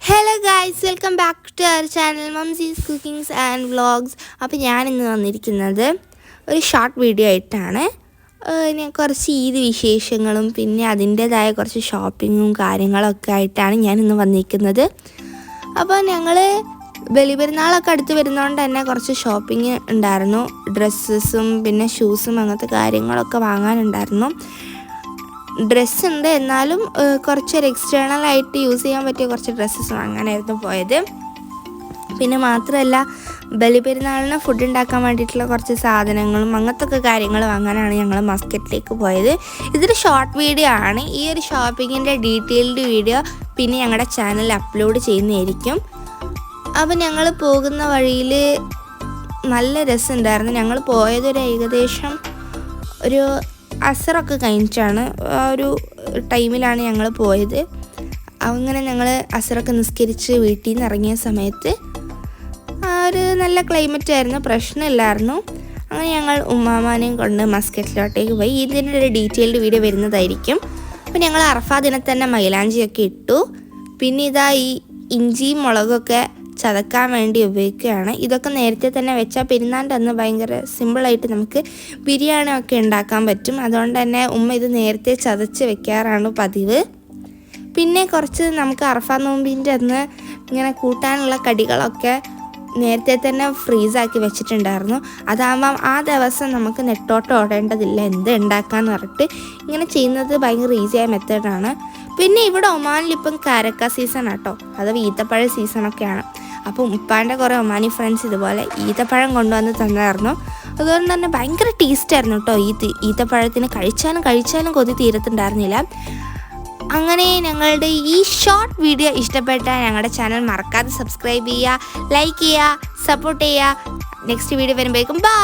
Hello guys, welcome back to our channel mumsy's cookings and vlogs. അപ്പോൾ ഞാനിന്ന് വന്നിരിക്കുന്നത് ഒരു ഷോർട്ട് വീഡിയോ ആയിട്ടാണ്. ഞാൻ കുറച്ച് ഈദ് വിശേഷങ്ങളും പിന്നെ അതിൻ്റേതായ കുറച്ച് ഷോപ്പിങ്ങും കാര്യങ്ങളൊക്കെ ആയിട്ടാണ് ഞാനിന്ന് വന്നിരിക്കുന്നത്. അപ്പോൾ ഞങ്ങൾ ബലിപെരുന്നാളൊക്കെ അടുത്ത് വരുന്നതുകൊണ്ട് തന്നെ കുറച്ച് ഷോപ്പിംഗ് ഉണ്ടായിരുന്നു. ഡ്രസ്സസും പിന്നെ ഷൂസും അങ്ങനത്തെ കാര്യങ്ങളൊക്കെ വാങ്ങാനുണ്ടായിരുന്നു. ഡ്രസ്സുണ്ട്, എന്നാലും കുറച്ചൊരു എക്സ്റ്റേണലായിട്ട് യൂസ് ചെയ്യാൻ പറ്റിയ കുറച്ച് ഡ്രസ്സസ് വാങ്ങാനായിരുന്നു പോയത്. പിന്നെ മാത്രമല്ല, ബലിപെരുന്നാളിന് ഫുഡ് ഉണ്ടാക്കാൻ വേണ്ടിയിട്ടുള്ള കുറച്ച് സാധനങ്ങളും അങ്ങനത്തെ കാര്യങ്ങൾ വാങ്ങാനാണ് ഞങ്ങൾ മാർക്കറ്റിലേക്ക് പോയത്. ഇതൊരു ഷോർട്ട് വീഡിയോ ആണ്. ഈ ഒരു ഷോപ്പിങ്ങിൻ്റെ ഡീറ്റെയിൽഡ് വീഡിയോ പിന്നെ ഞങ്ങളുടെ ചാനലിൽ അപ്ലോഡ് ചെയ്യുന്നതായിരിക്കും. അപ്പോൾ ഞങ്ങൾ പോകുന്ന വഴിയിൽ നല്ല രസമുണ്ടായിരുന്നു. ഞങ്ങൾ പോയതൊരു ഏകദേശം ഒരു അസറൊക്കെ കഴിഞ്ഞിട്ടാണ്, ആ ഒരു ടൈമിലാണ് ഞങ്ങൾ പോയത്. അങ്ങനെ ഞങ്ങൾ അസറൊക്കെ നിസ്കരിച്ച് വീട്ടിൽ നിന്ന് ഇറങ്ങിയ സമയത്ത് ഒരു നല്ല ക്ലൈമറ്റ് ആയിരുന്നു, പ്രശ്നമില്ലായിരുന്നു. അങ്ങനെ ഞങ്ങൾ ഉമ്മാമാനെയും കൊണ്ട് മസ്കറ്റിലോട്ടേക്ക് പോയി. ഇതിൻ്റെ ഒരു ഡീറ്റെയിൽഡ് വീഡിയോ വരുന്നതായിരിക്കും. അപ്പോൾ ഞങ്ങൾ അറഫാ ദിനത്തിൽ തന്നെ മൈലാഞ്ചിയൊക്കെ ഇട്ടു. പിന്നെ ഇതാ ഈ ഇഞ്ചിയും മുളകൊക്കെ ചതക്കാൻ വേണ്ടി ഉപയോഗിക്കുകയാണ്. ഇതൊക്കെ നേരത്തെ തന്നെ വെച്ചാൽ പെരുന്നാളിൻ്റെ അന്ന് ഭയങ്കര സിമ്പിളായിട്ട് നമുക്ക് ബിരിയാണി ഒക്കെ ഉണ്ടാക്കാൻ പറ്റും. അതുകൊണ്ട് തന്നെ ഉമ്മ ഇത് നേരത്തെ ചതച്ച് വെക്കാറാണ് പതിവ്. പിന്നെ കുറച്ച് നമുക്ക് അറഫാ നോമ്പിൻ്റെ അന്ന് ഇങ്ങനെ കൂട്ടാനുള്ള കടികളൊക്കെ നേരത്തെ തന്നെ ഫ്രീസാക്കി വെച്ചിട്ടുണ്ടായിരുന്നു. അതാകുമ്പം ആ ദിവസം നമുക്ക് നെട്ടോട്ടം ഓടേണ്ടതില്ല എന്ത് ഉണ്ടാക്കാമെന്ന് പറഞ്ഞിട്ട് ഇങ്ങനെ ചെയ്യുന്നത് ഭയങ്കര ഈസിയായ മെത്തേഡാണ്. പിന്നെ ഇവിടെ ഒമാനിലിപ്പം കാരക്ക സീസൺ ആട്ടോ, അഥവാ ഈത്തപ്പഴ സീസണൊക്കെയാണ്. അപ്പം ഉപ്പാൻ്റെ കുറേ ഒമാനി ഫ്രണ്ട്സ് ഇതുപോലെ ഈത്തപ്പഴം കൊണ്ടുവന്ന് തന്നായിരുന്നു. അതുകൊണ്ട് തന്നെ ഭയങ്കര ടേസ്റ്റായിരുന്നു കേട്ടോ. ഈത്തപ്പഴത്തിന് കഴിച്ചാലും കൊതി തീരത്തുണ്ടായിരുന്നില്ല. അങ്ങനെ ഞങ്ങളുടെ ഈ ഷോർട്ട് വീഡിയോ ഇഷ്ടപ്പെട്ടാൽ ഞങ്ങളുടെ ചാനൽ മറക്കാതെ സബ്സ്ക്രൈബ് ചെയ്യുക, ലൈക്ക് ചെയ്യുക, സപ്പോർട്ട് ചെയ്യുക. നെക്സ്റ്റ് വീഡിയോ വരുമ്പോഴേക്കും ബൈ.